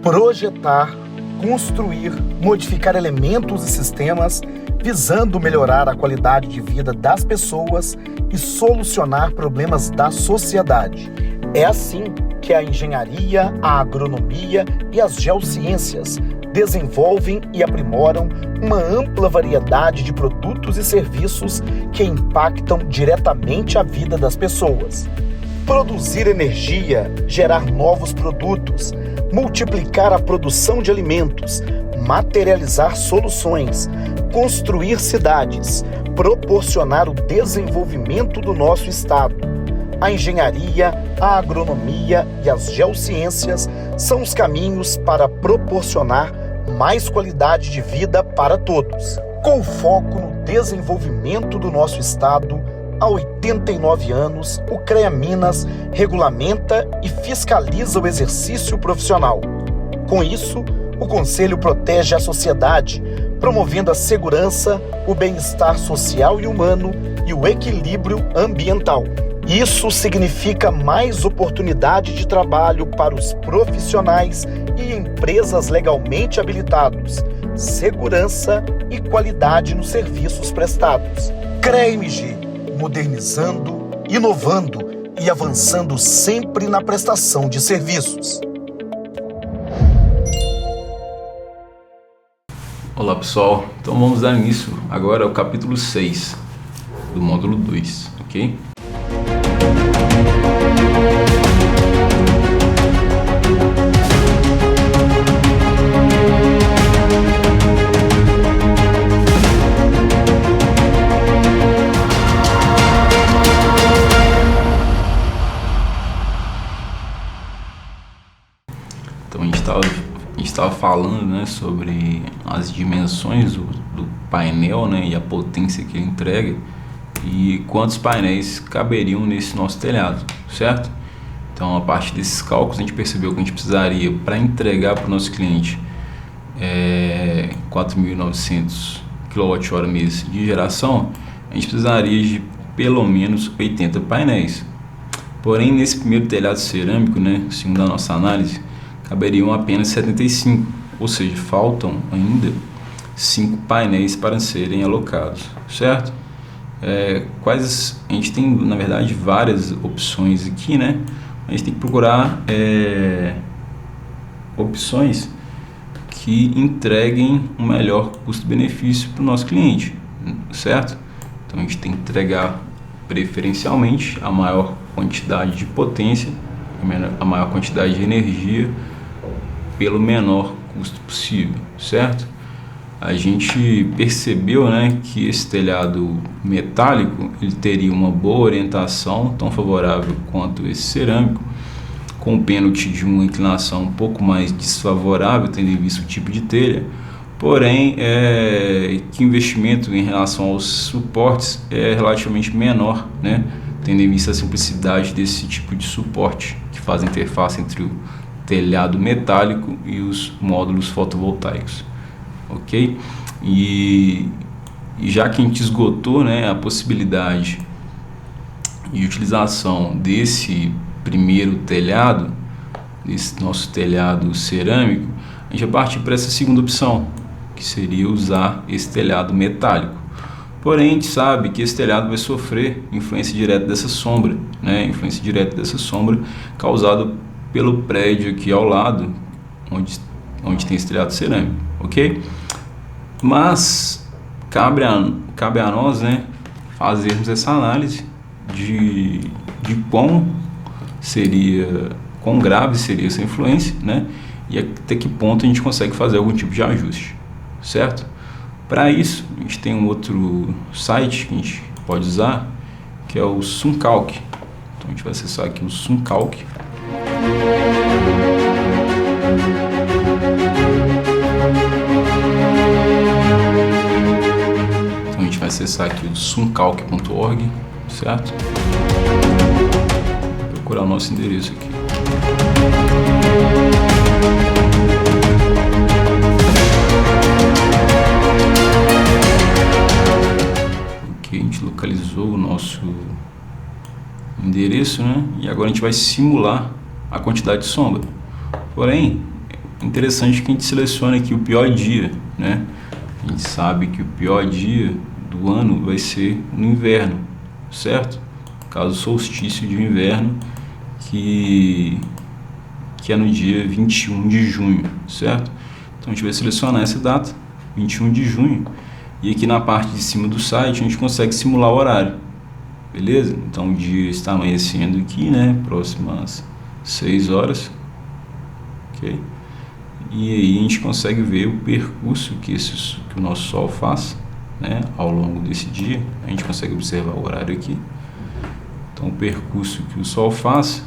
projetar, construir, modificar elementos e sistemas visando melhorar a qualidade de vida das pessoas e solucionar problemas da sociedade. É assim que a engenharia, a agronomia e as geociências desenvolvem e aprimoram uma ampla variedade de produtos e serviços que impactam diretamente a vida das pessoas. Produzir energia, gerar novos produtos, multiplicar a produção de alimentos, materializar soluções, construir cidades, proporcionar o desenvolvimento do nosso estado. A engenharia, a agronomia e as geociências são os caminhos para proporcionar mais qualidade de vida para todos. Com foco no desenvolvimento do nosso estado, há 89 anos, o CREA Minas regulamenta e fiscaliza o exercício profissional. Com isso, o Conselho protege a sociedade, promovendo a segurança, o bem-estar social e humano e o equilíbrio ambiental. Isso significa mais oportunidade de trabalho para os profissionais e empresas legalmente habilitados, segurança e qualidade nos serviços prestados. CREA-MG, modernizando, inovando e avançando sempre na prestação de serviços. Olá pessoal, então vamos dar início agora ao capítulo 6 do módulo 2, ok? Então a gente estava falando, né, sobre as dimensões do painel, né, e a potência que ele entrega e quantos painéis caberiam nesse nosso telhado, certo? Então a partir desses cálculos a gente percebeu que a gente precisaria, para entregar para o nosso cliente 4.900 kWh de geração, a gente precisaria de pelo menos 80 painéis. Porém, nesse primeiro telhado cerâmico, né, segundo a nossa análise, caberiam apenas 75, ou seja, faltam ainda 5 painéis para serem alocados, certo? A gente tem, na verdade, várias opções aqui, né? A gente tem que procurar opções que entreguem um melhor custo-benefício para o nosso cliente, certo? Então a gente tem que entregar preferencialmente a maior quantidade de potência, a maior quantidade de energia pelo menor custo possível, certo? A gente percebeu, né, que esse telhado metálico ele teria uma boa orientação, tão favorável quanto esse cerâmico, com o pênalti de uma inclinação um pouco mais desfavorável, tendo em vista o tipo de telha, porém que o investimento em relação aos suportes é relativamente menor, né, tendo em vista a simplicidade desse tipo de suporte, que faz a interface entre o telhado metálico e os módulos fotovoltaicos, ok? E já que a gente esgotou, né, a possibilidade de utilização desse primeiro telhado, desse nosso telhado cerâmico, a gente vai partir para essa segunda opção, que seria usar esse telhado metálico. Porém, a gente sabe que esse telhado vai sofrer influência direta dessa sombra, né, influência direta dessa sombra causada pelo prédio aqui ao lado, onde tem esse telhado cerâmico, ok? Mas cabe a nós, né, fazermos essa análise de quão grave seria essa influência, né, e até que ponto a gente consegue fazer algum tipo de ajuste, certo? Para isso, a gente tem um outro site que a gente pode usar, que é o SunCalc. Então a gente vai acessar aqui o SunCalc. Então a gente vai acessar aqui o suncalc.org, certo? Vou procurar o nosso endereço aqui. Ok, a gente localizou o nosso endereço, né? E agora a gente vai simular a quantidade de sombra. Porém, interessante que a gente selecione aqui o pior dia, né? A gente sabe que o pior dia do ano vai ser no inverno, certo? Caso solstício de inverno, que é no dia 21 de junho, certo? Então a gente vai selecionar essa data, 21 de junho, e aqui na parte de cima do site a gente consegue simular o horário, beleza? Então o dia está amanhecendo aqui, né? Próximas 6 horas, ok? E aí a gente consegue ver o percurso que o nosso Sol faz, né? Ao longo desse dia, a gente consegue observar o horário aqui. Então o percurso que o Sol faz,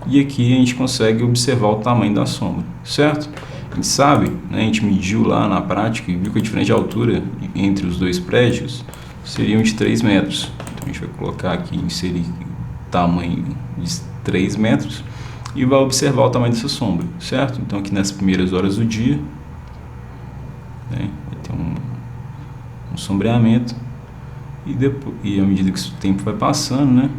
e aqui a gente consegue observar o tamanho da sombra, certo? A gente sabe, né, a gente mediu lá na prática e viu que a diferença de altura entre os dois prédios seriam de 3 metros. Então a gente vai colocar aqui, inserir o tamanho de 3 metros e vai observar o tamanho dessa sombra, certo? Então aqui nas primeiras horas do dia, né, vai ter um sombreamento, e à medida que o tempo vai passando, né,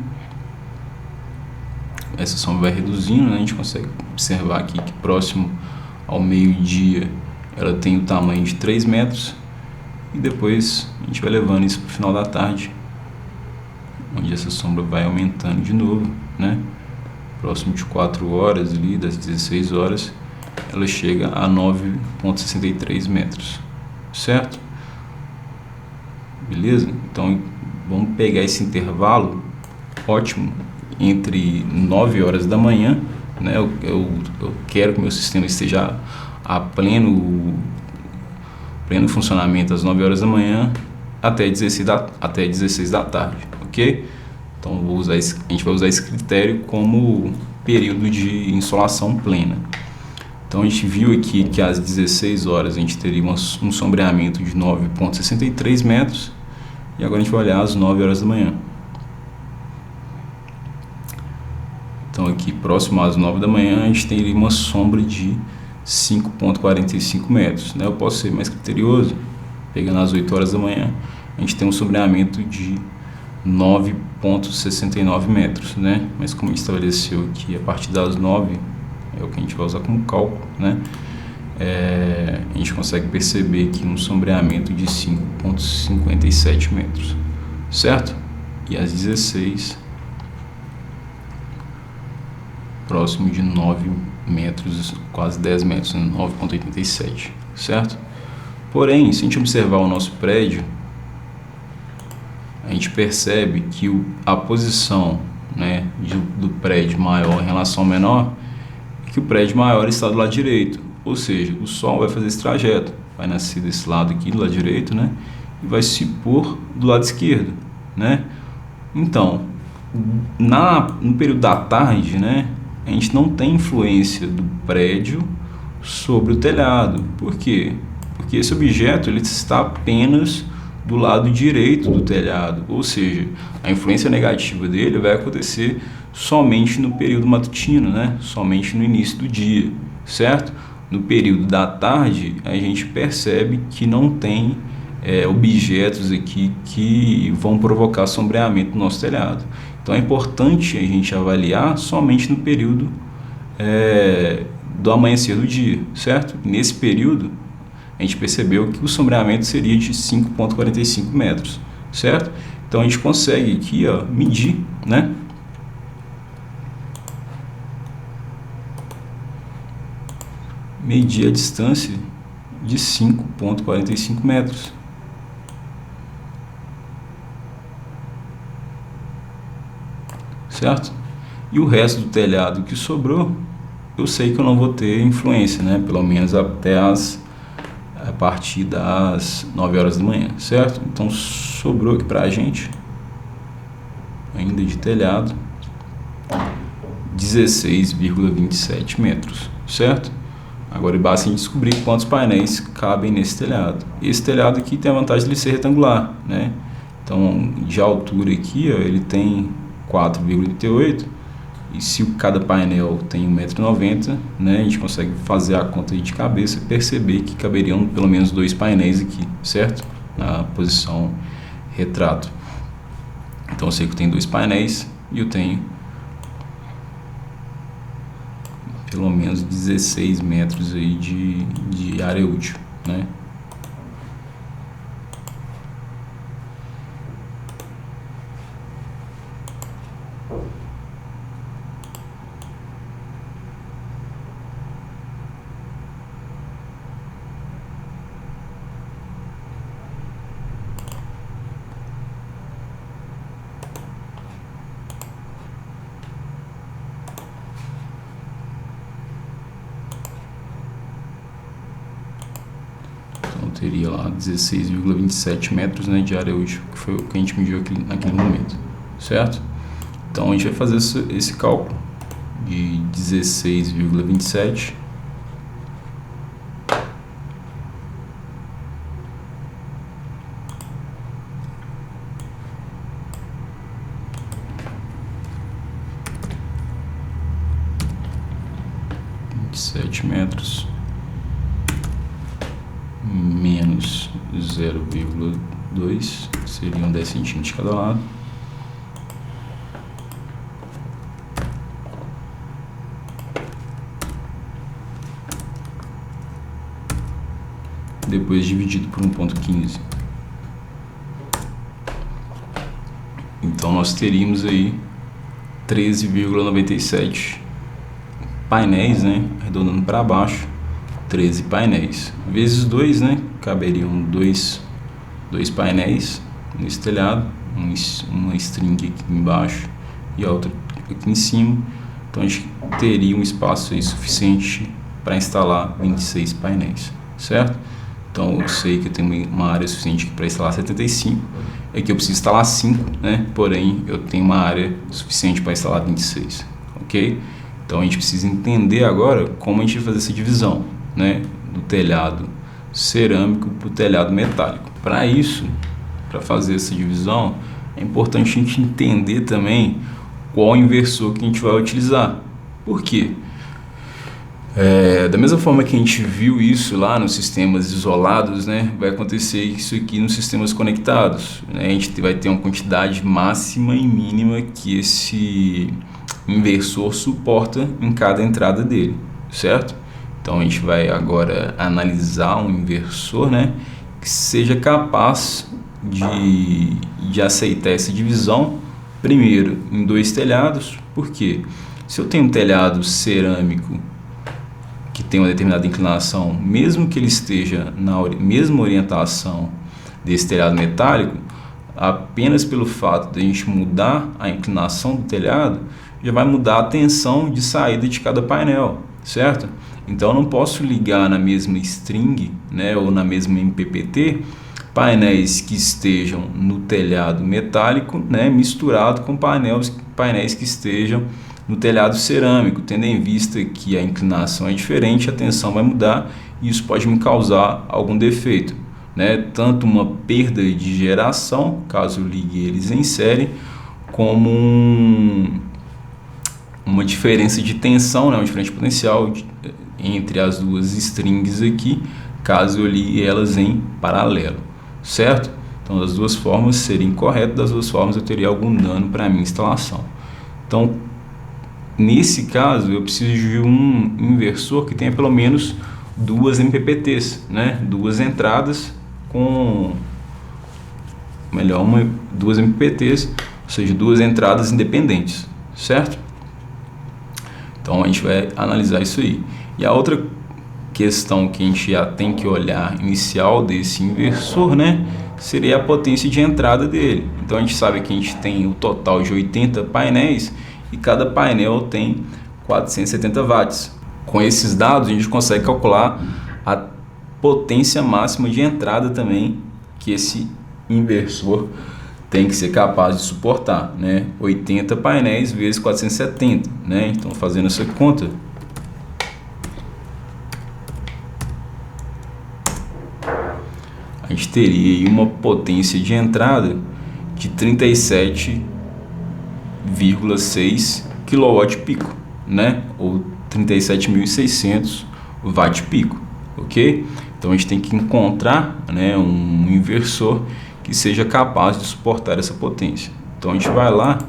essa sombra vai reduzindo, né? A gente consegue observar aqui que próximo ao meio-dia ela tem o tamanho de 3 metros, e depois a gente vai levando isso para o final da tarde, onde essa sombra vai aumentando de novo, né? Próximo de 4 horas ali, das 16 horas, ela chega a 9,63 metros, certo? Beleza? Então vamos pegar esse intervalo ótimo entre 9 horas da manhã, né? Eu quero que o meu sistema esteja a pleno funcionamento às 9 horas da manhã até 16 da tarde, ok? Então a gente vai usar esse critério como período de insolação plena. Então a gente viu aqui que às 16 horas a gente teria um sombreamento de 9,63 metros, e agora a gente vai olhar às 9 horas da manhã. Então aqui próximo às 9 da manhã a gente teria uma sombra de 5,45 metros, né? Eu posso ser mais criterioso, pegando às 8 horas da manhã, a gente tem um sombreamento de 9,69 metros, né? Mas como a gente estabeleceu aqui, a partir das 9 é o que a gente vai usar como cálculo, né? A gente consegue perceber aqui um sombreamento de 5,57 metros, certo? E às 16, próximo de 9 metros, quase 10 metros, 9,87, certo? Porém, se a gente observar o nosso prédio, a gente percebe que a posição, né, do prédio maior em relação ao menor é que o prédio maior está do lado direito, ou seja, o Sol vai fazer esse trajeto, vai nascer desse lado aqui, do lado direito, né, e vai se pôr do lado esquerdo, né? Então, no período da tarde, né, a gente não tem influência do prédio sobre o telhado. Por quê? Porque esse objeto ele está apenas do lado direito do telhado, ou seja, a influência negativa dele vai acontecer somente no período matutino, né? Somente no início do dia, certo? No período da tarde, a gente percebe que não tem objetos aqui que vão provocar sombreamento no nosso telhado. Então é importante a gente avaliar somente no período do amanhecer do dia, certo? Nesse período, a gente percebeu que o sombreamento seria de 5,45 metros, certo? Então a gente consegue aqui, ó, medir, né? Medir a distância de 5,45 metros. Certo? E o resto do telhado que sobrou, eu sei que eu não vou ter influência, né? Pelo menos até a partir das 9 horas da manhã, certo? Então sobrou aqui pra gente, ainda de telhado, 16,27 metros, certo? Agora basta a gente descobrir quantos painéis cabem nesse telhado. Esse telhado aqui tem a vantagem de ele ser retangular, né? Então, de altura aqui, ó, ele tem 4,38, e se cada painel tem 1,90 m, né, a gente consegue fazer a conta aí de cabeça e perceber que caberiam pelo menos 2 painéis aqui, certo? Na posição retrato. Então eu sei que eu tenho 2 painéis e eu tenho pelo menos 16 metros aí de área útil, né? Então teria lá 16,27 metros, né, de área útil, que foi o que a gente mediu aqui, naquele momento, certo? Então a gente vai fazer esse cálculo de 16,27 27 metros menos 0,2 seriam 10 centímetros de cada lado. Depois dividido por 1,15. Então nós teríamos aí 13,97 painéis, né, arredondando para baixo, 13 painéis vezes 2, né, caberiam dois painéis nesse telhado, uma string aqui embaixo e a outra aqui em cima. Então a gente teria um espaço aí suficiente para instalar 26 painéis, certo? Então eu sei que eu tenho uma área suficiente para instalar 75, é que eu preciso instalar 5, né? Porém eu tenho uma área suficiente para instalar 26, ok? Então a gente precisa entender agora como a gente vai fazer essa divisão, né, do telhado cerâmico para o telhado metálico. Para isso, para fazer essa divisão, é importante a gente entender também qual inversor que a gente vai utilizar. Por quê? Da mesma forma que a gente viu isso lá nos sistemas isolados, né, vai acontecer isso aqui nos sistemas conectados, né? A gente vai ter uma quantidade máxima e mínima que esse inversor suporta em cada entrada dele, certo? Então a gente vai agora analisar um inversor, né, que seja capaz de aceitar essa divisão, primeiro em dois telhados. Por quê? Se eu tenho um telhado cerâmico que tem uma determinada inclinação, mesmo que ele esteja na mesma orientação desse telhado metálico, apenas pelo fato de a gente mudar a inclinação do telhado, já vai mudar a tensão de saída de cada painel, certo? Então eu não posso ligar na mesma string, né, ou na mesma MPPT, painéis que estejam no telhado metálico, né, misturado com painéis que estejam no telhado cerâmico, tendo em vista que a inclinação é diferente, a tensão vai mudar e isso pode me causar algum defeito, né? Tanto uma perda de geração, caso eu ligue eles em série, como uma diferença de tensão, né? Uma diferença de potencial entre as duas strings aqui, caso eu ligue elas em paralelo, certo? Então das duas formas seria incorreto, das duas formas eu teria algum dano para a minha instalação. Então nesse caso eu preciso de um inversor que tenha pelo menos duas MPPTs, né? Duas entradas com duas MPPTs, ou seja, duas entradas independentes, certo? Então a gente vai analisar isso aí. E a outra questão que a gente já tem que olhar inicial desse inversor, né, seria a potência de entrada dele. Então a gente sabe que a gente tem o total de 80 painéis e cada painel tem 470 watts. Com esses dados a gente consegue calcular a potência máxima de entrada também que esse inversor tem que ser capaz de suportar, né? 80 painéis vezes 470, né? Então fazendo essa conta, a gente teria aí uma potência de entrada de 37,6 kW-pico, né? Ou 37.600 watt-pico, ok? Então a gente tem que encontrar, né, um inversor que seja capaz de suportar essa potência. Então a gente vai lá,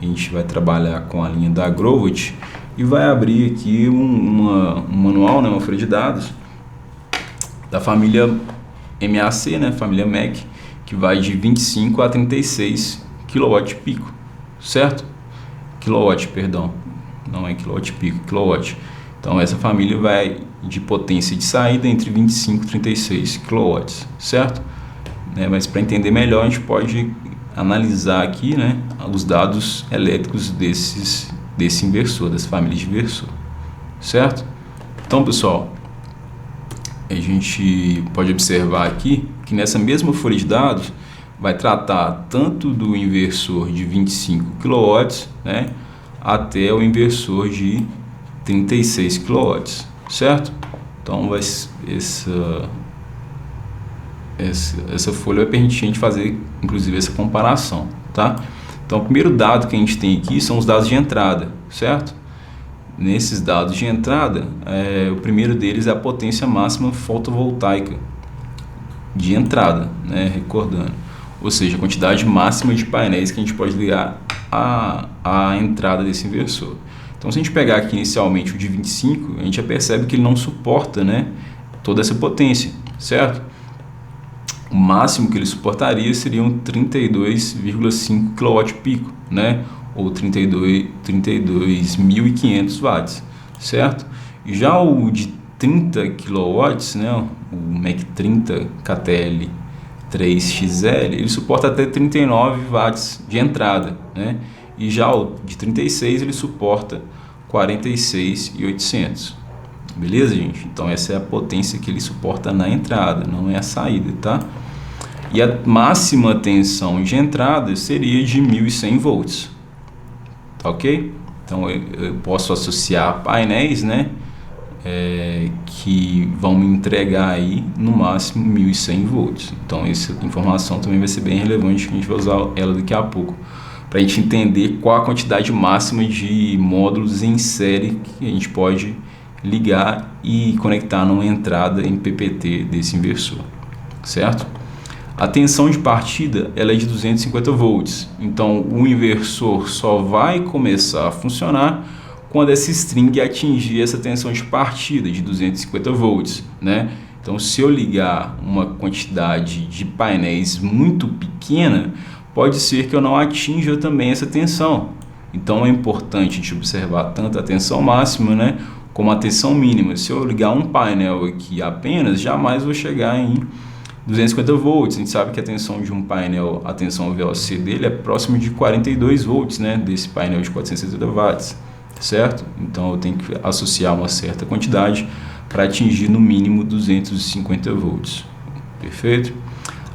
a gente vai trabalhar com a linha da Grovot e vai abrir aqui um manual, né, uma folha de dados da família MAC, né, família MAC, que vai de 25 a 36 kW pico, certo? Kilowatt, perdão, não é kilowatt pico, kilowatt. Então essa família vai de potência de saída entre 25 e 36 kW, certo? Mas para entender melhor a gente pode analisar aqui, né, os dados elétricos desse inversor, dessa família de inversor, certo? Então, pessoal, a gente pode observar aqui que nessa mesma folha de dados vai tratar tanto do inversor de 25 kW, né, até o inversor de 36 kW, certo? Então essa folha vai permitir a gente fazer inclusive essa comparação, tá? Então o primeiro dado que a gente tem aqui são os dados de entrada, certo? Nesses dados de entrada, o primeiro deles é a potência máxima fotovoltaica de entrada, né? Recordando, ou seja, a quantidade máxima de painéis que a gente pode ligar à entrada desse inversor. Então, se a gente pegar aqui inicialmente o de 25, a gente já percebe que ele não suporta, né, toda essa potência, certo? O máximo que ele suportaria seriam 32,5 kW pico, né, ou 32.500 watts, certo? E já o de 30 kW, né, o MAC 30 KTL 3XL, ele suporta até 39 watts de entrada, né? E já o de 36 ele suporta 46.800. Beleza, gente? Então essa é a potência que ele suporta na entrada, não é a saída, tá? E a máxima tensão de entrada seria de 1.100 volts, tá ok? Então eu posso associar painéis, né, que vão me entregar aí no máximo 1.100 volts. Então essa informação também vai ser bem relevante, que a gente vai usar ela daqui a pouco, para a gente entender qual a quantidade máxima de módulos em série que a gente pode ligar e conectar numa entrada MPPT desse inversor, certo? A tensão de partida ela é de 250 volts, então o inversor só vai começar a funcionar quando essa string atingir essa tensão de partida de 250 volts, né? Então, se eu ligar uma quantidade de painéis muito pequena, pode ser que eu não atinja também essa tensão. Então, é importante a gente observar tanto a tensão máxima, né, como a tensão mínima. Se eu ligar um painel aqui apenas, jamais vou chegar em 250 volts. A gente sabe que a tensão de um painel, a tensão VOC dele é próximo de 42 volts, né, desse painel de 460 watts, certo? Então eu tenho que associar uma certa quantidade para atingir no mínimo 250 volts, perfeito?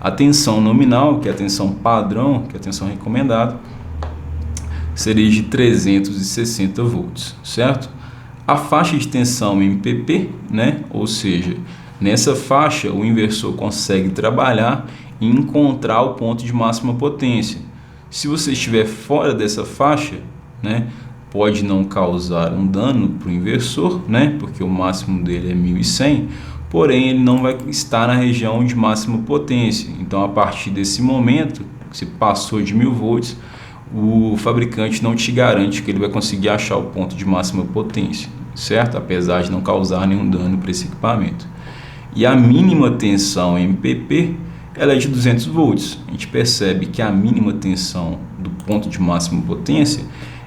A tensão nominal, que é a tensão padrão, que é a tensão recomendada, seria de 360 volts, certo? A faixa de tensão MPP, né, ou seja, nessa faixa o inversor consegue trabalhar e encontrar o ponto de máxima potência. Se você estiver fora dessa faixa, né, pode não causar um dano para o inversor, né, porque o máximo dele é 1.100, porém ele não vai estar na região de máxima potência. Então, a partir desse momento, se passou de 1.000 volts, o fabricante não te garante que ele vai conseguir achar o ponto de máxima potência, certo? Apesar de não causar nenhum dano para esse equipamento. E a mínima tensão MPP ela é de 200 volts. A gente percebe que a mínima tensão do ponto de máxima potência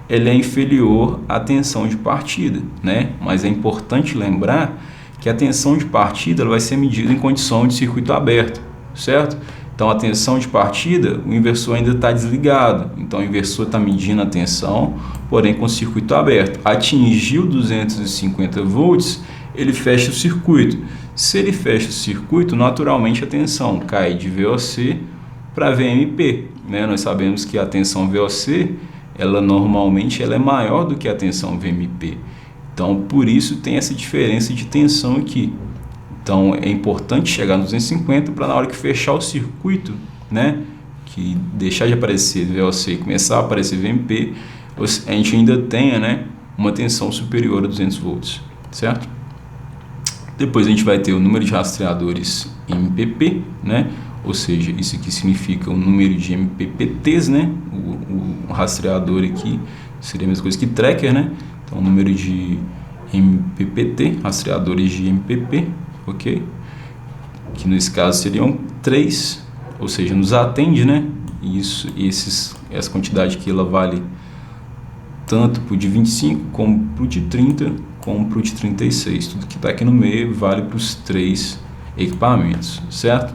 ela é inferior à tensão de partida, né? Mas é importante lembrar que a tensão de partida ela vai ser medida em condição de circuito aberto, certo? Então a tensão de partida, o inversor ainda está desligado, então o inversor está medindo a tensão, porém com o circuito aberto. Atingiu 250 volts, ele fecha o circuito. Se ele fecha o circuito, naturalmente a tensão cai de VOC para VMP, né? Nós sabemos que a tensão VOC ela normalmente é maior do que a tensão VMP. Então, por isso tem essa diferença de tensão aqui. Então, é importante chegar nos 250 para na hora que fechar o circuito, né, que deixar de aparecer VOC e começar a aparecer VMP, a gente ainda tenha, né, uma tensão superior a 200 volts, certo? Depois a gente vai ter o número de rastreadores MPP, né? Ou seja, isso aqui significa o número de MPPTs, né? O rastreador aqui seria a mesma coisa que tracker, né? Então, o número de MPPT, rastreadores de MPP, ok? Que nesse caso seriam 3, ou seja, nos atende, né? Essa quantidade aqui ela vale tanto para o de 25, como para o de 30, como para o de 36. Tudo que está aqui no meio vale para os 3 equipamentos, certo?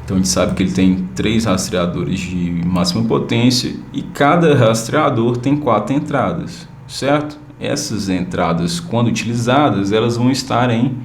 Então a gente sabe que ele tem 3 rastreadores de máxima potência e cada rastreador tem 4 entradas, certo? Essas entradas, quando utilizadas, elas vão estar em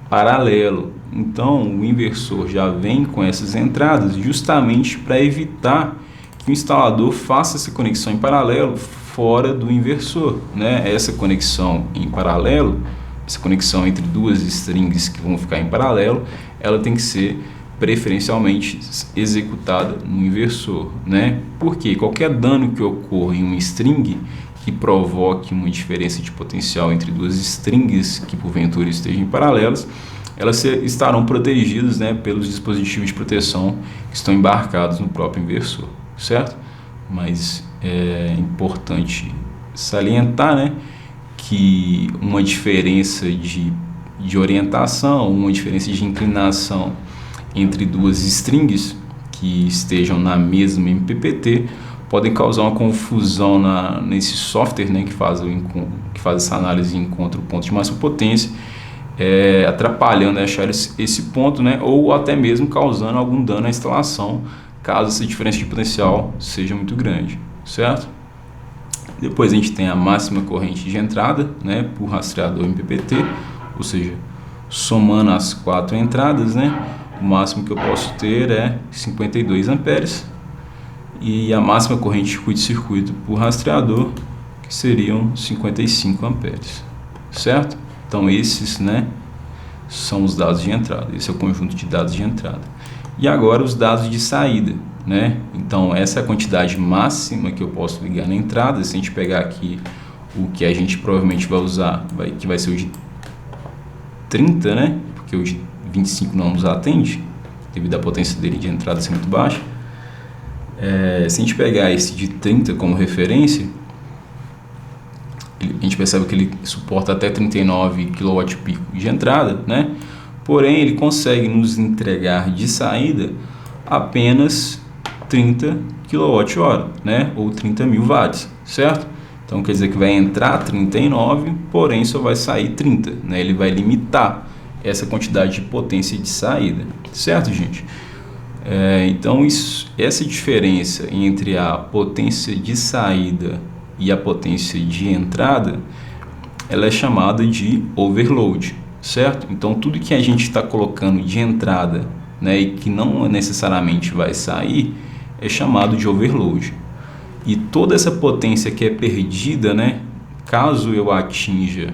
paralelo. Então o inversor já vem com essas entradas justamente para evitar que o instalador faça essa conexão em paralelo fora do inversor, né? Essa conexão em paralelo, essa conexão entre duas strings que vão ficar em paralelo, ela tem que ser preferencialmente executada no inversor, né? Porque qualquer dano que ocorra em uma string que provoque uma diferença de potencial entre duas strings que porventura estejam em paralelos, elas estarão protegidas, né, pelos dispositivos de proteção que estão embarcados no próprio inversor, certo? Mas é importante salientar, né, que uma diferença de orientação, uma diferença de inclinação entre duas strings que estejam na mesma MPPT podem causar uma confusão nesse software, né, que faz essa análise e encontra o ponto de máxima potência, atrapalhando achar esse ponto, né, ou até mesmo causando algum dano à instalação, caso essa diferença de potencial seja muito grande, certo? Depois a gente tem a máxima corrente de entrada, né, por rastreador MPPT, ou seja, somando as 4 entradas, né, o máximo que eu posso ter é 52 amperes, e a máxima corrente de curto-circuito por rastreador, que seriam 55 amperes, certo? Então esses, né, são os dados de entrada, esse é o conjunto de dados de entrada. E agora os dados de saída, né? Então essa é a quantidade máxima que eu posso ligar na entrada. Se a gente pegar aqui o que a gente provavelmente vai usar, que vai ser o de 30, né? Porque o de 25 não nos atende, devido à potência dele de entrada ser muito baixa. Se a gente pegar esse de 30 como referência, a gente percebe que ele suporta até 39 kW de entrada, né? Porém, ele consegue nos entregar de saída apenas 30 kWh, né? Ou 30.000 watts, certo? Então, quer dizer que vai entrar 39, porém só vai sair 30, né? Ele vai limitar essa quantidade de potência de saída, certo, gente? Então, essa diferença entre a potência de saída e a potência de entrada, ela é chamada de overload, certo? Então, tudo que a gente está colocando de entrada, né, e que não necessariamente vai sair, é chamado de overload. E toda essa potência que é perdida, né, caso eu atinja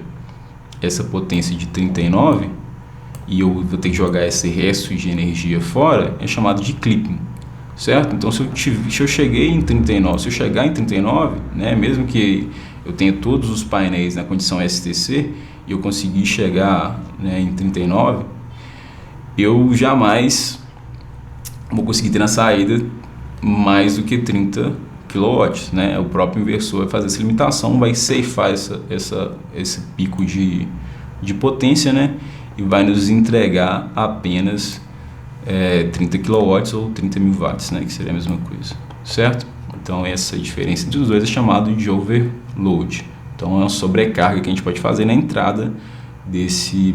essa potência de 39 e eu vou ter que jogar esse resto de energia fora, é chamado de clipping, certo? Então, se eu cheguei em 39, se eu chegar em 39, né, mesmo que eu tenha todos os painéis na condição STC e eu conseguir chegar, né, em 39, eu jamais vou conseguir ter na saída mais do que 30 kW, né? O próprio inversor vai fazer essa limitação, vai ceifar esse pico de potência, né? E vai nos entregar apenas 30 kW ou 30.000 watts, né? Que seria a mesma coisa, certo? Então essa diferença entre os dois é chamado de overload. Então é uma sobrecarga que a gente pode fazer na entrada desse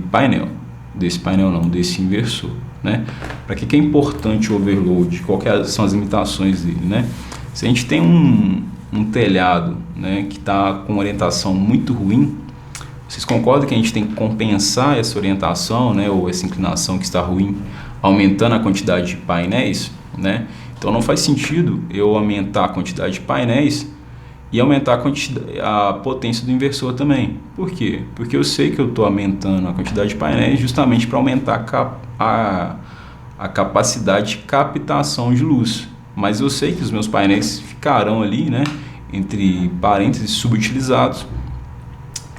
inversor, né? Para que é importante o overload? Quais são as limitações dele, né? Se a gente tem um telhado, né, que está com orientação muito ruim, vocês concordam que a gente tem que compensar essa orientação, né, ou essa inclinação que está ruim, aumentando a quantidade de painéis, né? Então não faz sentido eu aumentar a quantidade de painéis e aumentar a potência do inversor também. Por quê? Porque eu sei que eu estou aumentando a quantidade de painéis justamente para aumentar a capacidade de captação de luz. Mas eu sei que os meus painéis ficarão ali, né, entre parênteses, subutilizados,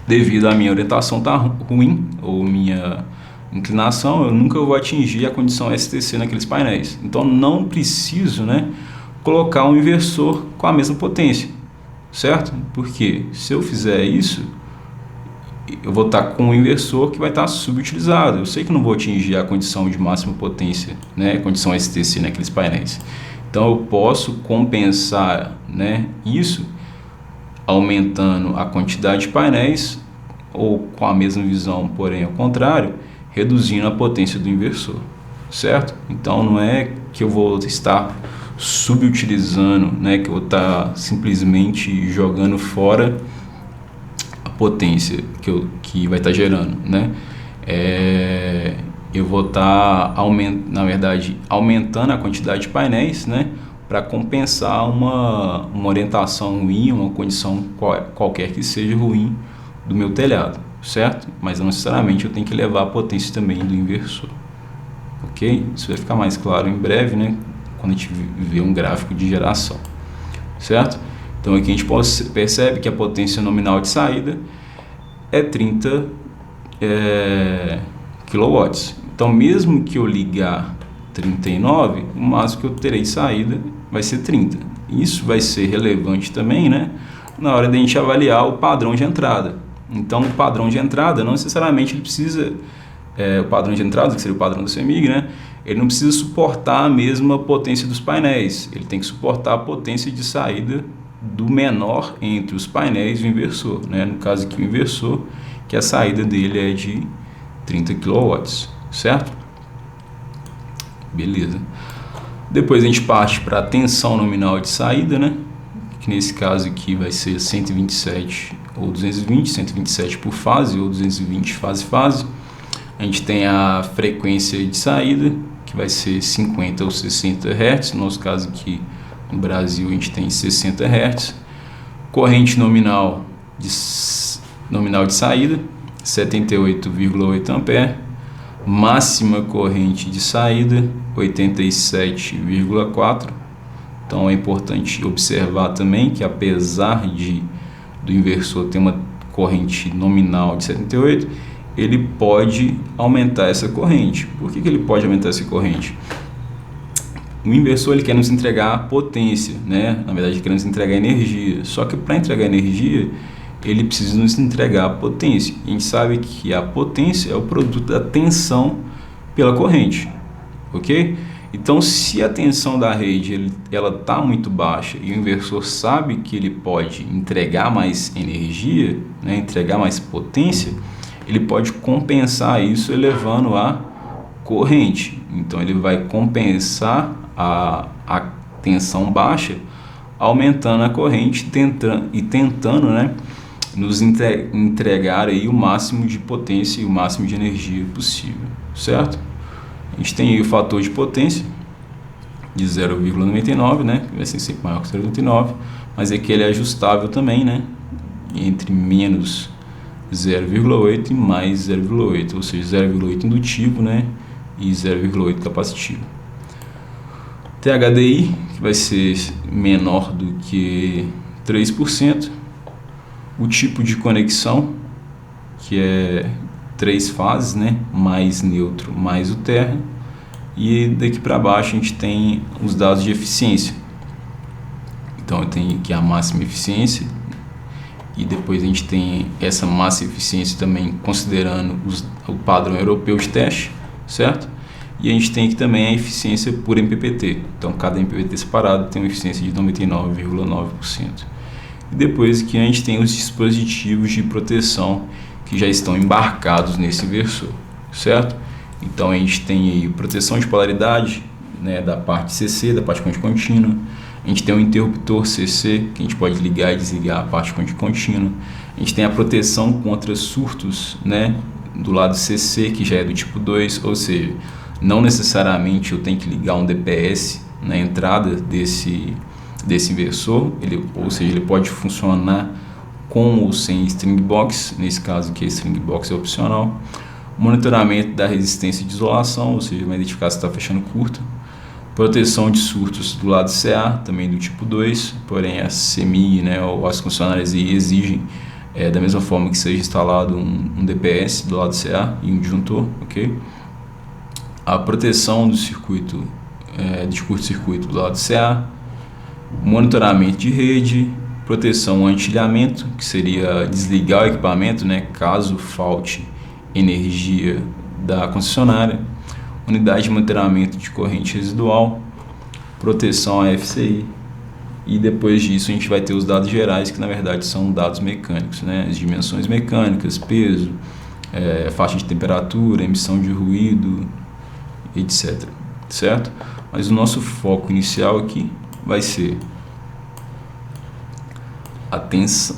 devido à minha orientação estar ruim, ou minha inclinação, eu nunca vou atingir a condição STC naqueles painéis. Então não preciso, né, colocar um inversor com a mesma potência, certo? Porque se eu fizer isso, eu vou estar com um inversor que vai estar subutilizado. Eu sei que não vou atingir a condição de máxima potência, né? Condição STC naqueles painéis. Então eu posso compensar, né, isso aumentando a quantidade de painéis ou com a mesma visão, porém ao contrário, reduzindo a potência do inversor, certo? Então não é que eu vou estar subutilizando, né, que eu vou estar simplesmente jogando fora a potência que vai estar gerando, né? Eu vou estar aumentando a quantidade de painéis, né, para compensar uma orientação ruim, uma condição qualquer que seja ruim do meu telhado, certo? Mas não necessariamente eu tenho que levar a potência também do inversor, ok? Isso vai ficar mais claro em breve, né, quando a gente ver um gráfico de geração, certo? Então aqui a gente percebe que a potência nominal de saída é 30 kW. Então mesmo que eu ligar 39, o máximo que eu terei de saída vai ser 30. Isso vai ser relevante também, né, na hora de a gente avaliar o padrão de entrada. Então o padrão de entrada não necessariamente ele precisa, o padrão de entrada, que seria o padrão do CEMIG, né, ele não precisa suportar a mesma potência dos painéis, ele tem que suportar a potência de saída do menor entre os painéis e o inversor, né, no caso aqui o inversor, que a saída dele é de 30 kW, certo? Beleza. Depois a gente parte para a tensão nominal de saída, né, que nesse caso aqui vai ser 127 ou 220, 127 por fase ou 220 fase. A gente tem a frequência de saída, que vai ser 50 ou 60 Hz, no nosso caso aqui no Brasil a gente tem 60 Hz. Corrente nominal de saída, 78,8 A. Máxima corrente de saída, 87,4. Então é importante observar também que apesar do inversor ter uma corrente nominal de 78, ele pode aumentar essa corrente. Por que ele pode aumentar essa corrente? O inversor ele quer nos entregar potência, né? Na verdade ele quer nos entregar energia. Só que para entregar energia, ele precisa nos entregar potência. E a gente sabe que a potência é o produto da tensão pela corrente, ok? Então, se a tensão da rede ela está muito baixa e o inversor sabe que ele pode entregar mais energia, né, entregar mais potência, ele pode compensar isso elevando a corrente. Então, ele vai compensar a tensão baixa, aumentando a corrente tentando, né, nos entregar aí o máximo de potência e o máximo de energia possível, certo? A gente tem aí o fator de potência de 0,99, né, que vai ser sempre maior que 0,99, mas aqui ele é ajustável também, né, entre menos 0,8 e mais 0,8, ou seja, 0,8 indutivo, né, e 0,8 capacitivo. THDI, que vai ser menor do que 3%. O tipo de conexão, que é 3 fases, né, mais neutro, mais o terra. E daqui para baixo a gente tem os dados de eficiência. Então eu tenho aqui a máxima eficiência, e depois a gente tem essa máxima eficiência também considerando o padrão europeu de teste, certo? E a gente tem aqui também a eficiência por MPPT. Então cada MPPT separado tem uma eficiência de 99,9%. E depois aqui a gente tem os dispositivos de proteção que já estão embarcados nesse inversor, certo? Então a gente tem aí proteção de polaridade, né, da parte CC, da parte corrente contínua. A gente tem um interruptor CC, que a gente pode ligar e desligar a parte corrente contínua. A gente tem a proteção contra surtos, né, do lado CC, que já é do tipo 2, ou seja, não necessariamente eu tenho que ligar um DPS na entrada desse inversor, ou seja, ele pode funcionar com ou sem string box, nesse caso aqui a string box é opcional. Monitoramento da resistência de isolação, ou seja, vai identificar se está fechando curto. Proteção de surtos do lado CA, também do tipo 2, porém a CEMIG, né, ou as concessionárias exigem da mesma forma que seja instalado um DPS do lado CA e um disjuntor, ok? A proteção do circuito, de curto-circuito do lado CA, monitoramento de rede, proteção anti-ilhamento, que seria desligar o equipamento, né, caso falte energia da concessionária, unidade de monitoramento de corrente residual, proteção à FCI, e depois disso a gente vai ter os dados gerais, que na verdade são dados mecânicos, né, as dimensões mecânicas, peso, faixa de temperatura, emissão de ruído, etc. Certo? Mas o nosso foco inicial aqui vai ser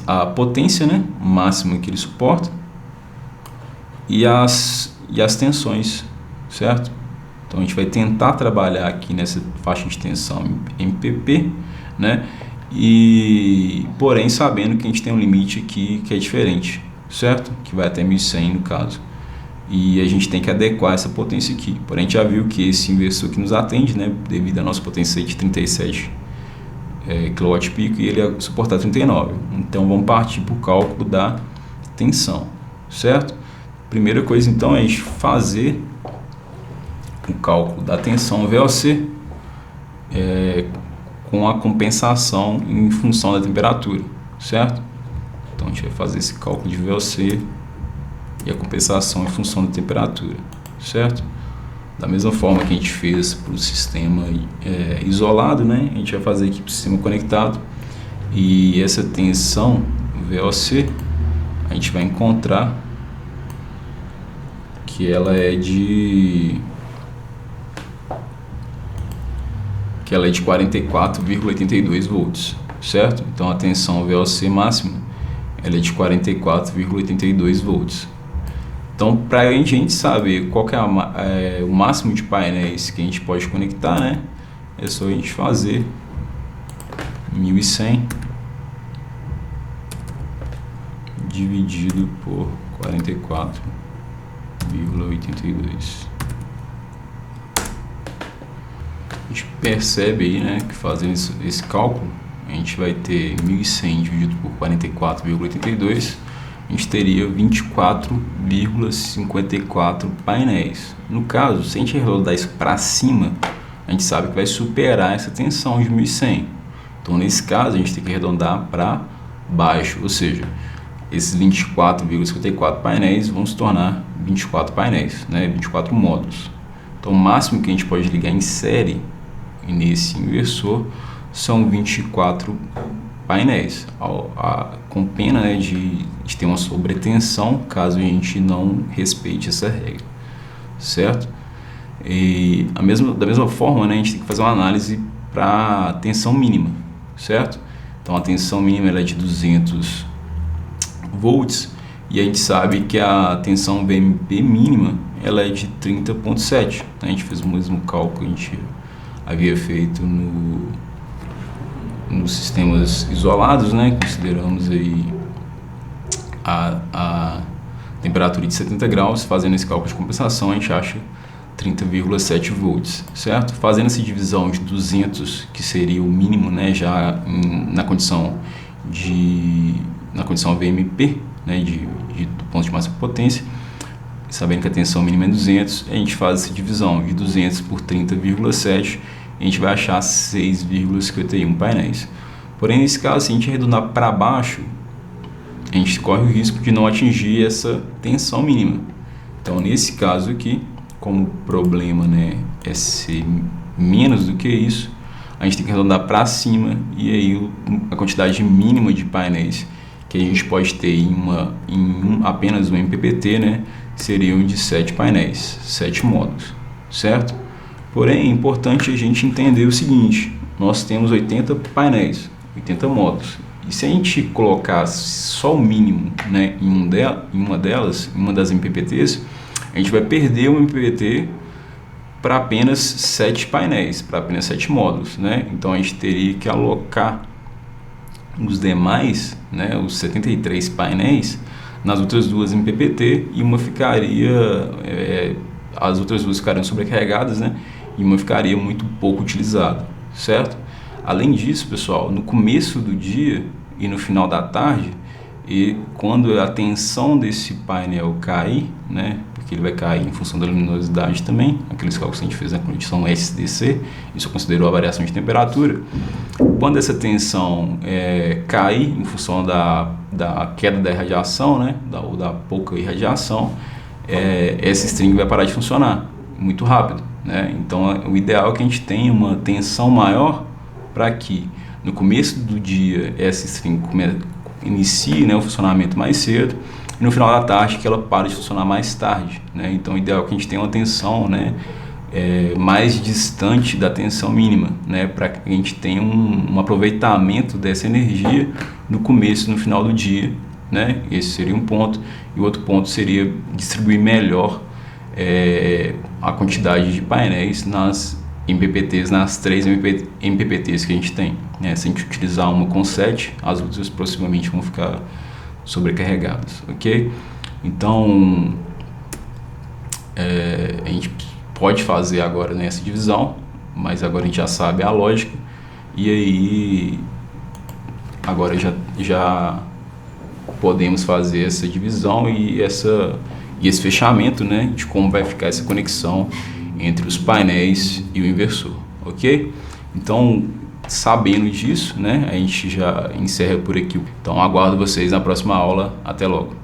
a potência, né, máxima que ele suporta e as tensões, certo? Então a gente vai tentar trabalhar aqui nessa faixa de tensão MPP, né? E porém sabendo que a gente tem um limite aqui que é diferente, certo? Que vai até 1100 no caso. E a gente tem que adequar essa potência aqui. Porém a gente já viu que esse inversor que nos atende, né, devido à nossa potência de 37 kW pico, e ele ia suportar 39. Então vamos partir para o cálculo da tensão, certo? Primeira coisa então é a gente fazer o cálculo da tensão VOC com a compensação em função da temperatura, certo? Então a gente vai fazer esse cálculo de VOC e a compensação em função da temperatura, certo? Da mesma forma que a gente fez para o sistema isolado, né? A gente vai fazer aqui para o sistema conectado, e essa tensão VOC a gente vai encontrar que ela é de 44,82 volts, certo? Então a tensão VOC máxima ela é de 44,82 volts. Então, para a gente saber qual que é o máximo de painéis que a gente pode conectar, né, é só a gente fazer 1100 dividido por 44,82. A gente percebe aí, né, que fazendo esse cálculo, a gente vai ter 1100 dividido por 44,82, a gente teria 24,54 painéis. No caso, se a gente arredondar isso para cima, a gente sabe que vai superar essa tensão de 1100. Então, nesse caso, a gente tem que arredondar para baixo, ou seja, esses 24,54 painéis vão se tornar 24 painéis, né, 24 módulos. Então, o máximo que a gente pode ligar em série nesse inversor são 24 painéis, com pena, né, de ter uma sobretensão caso a gente não respeite essa regra, certo? E da mesma forma, né, a gente tem que fazer uma análise para a tensão mínima, certo? Então a tensão mínima ela é de 200 volts e a gente sabe que a tensão VMP mínima ela é de 30,7. A gente fez o mesmo cálculo que a gente havia feito nos sistemas isolados, né? Consideramos aí a temperatura de 70 graus, fazendo esse cálculo de compensação, a gente acha 30,7 volts, certo? Fazendo essa divisão de 200, que seria o mínimo, né, já na condição VMP, né, do ponto de máxima potência, sabendo que a tensão mínima é 200, a gente faz essa divisão de 200 por 30,7, a gente vai achar 6,51 painéis. Porém, nesse caso, se a gente arredondar para baixo, a gente corre o risco de não atingir essa tensão mínima. Então, nesse caso aqui, como o problema, né, é ser menos do que isso, a gente tem que arredondar para cima, e aí a quantidade mínima de painéis que a gente pode ter apenas um MPPT, né, seriam de 7 painéis, 7 módulos, certo? Porém, é importante a gente entender o seguinte: nós temos 80 painéis, 80 módulos, e se a gente colocar só o mínimo, né, em uma das MPPTs, a gente vai perder o MPPT para apenas 7 painéis, para apenas 7 módulos, né? Então a gente teria que alocar os demais, né, os 73 painéis, nas outras duas MPPT, e uma ficaria, as outras duas ficariam sobrecarregadas, né, e uma ficaria muito pouco utilizada, certo? Além disso, pessoal, no começo do dia e no final da tarde, e quando a tensão desse painel cair, né, porque ele vai cair em função da luminosidade também, aqueles cálculos que a gente fez na condição SDC, isso considerou a variação de temperatura, Quando essa tensão cai em função da queda da irradiação, né, ou da pouca irradiação, essa string vai parar de funcionar muito rápido, né? Então o ideal é que a gente tenha uma tensão maior para que no começo do dia essa string inicie, né, o funcionamento mais cedo e no final da tarde que ela pare de funcionar mais tarde, né? Então o ideal é que a gente tenha uma tensão, né, mais distante da tensão mínima, né, para que a gente tenha um aproveitamento dessa energia no começo e no final do dia, né? Esse seria um ponto. E o outro ponto seria distribuir melhor a quantidade de painéis nas MPPTs, nas 3 MPPTs que a gente tem, né? Se a gente utilizar uma com 7, as outras possivelmente vão ficar sobrecarregadas, ok? Então a gente pode fazer agora nessa divisão, mas agora a gente já sabe a lógica, e aí agora já podemos fazer essa divisão e esse fechamento, né, de como vai ficar essa conexão entre os painéis e o inversor, ok? Então, sabendo disso, né, a gente já encerra por aqui. Então, aguardo vocês na próxima aula. Até logo!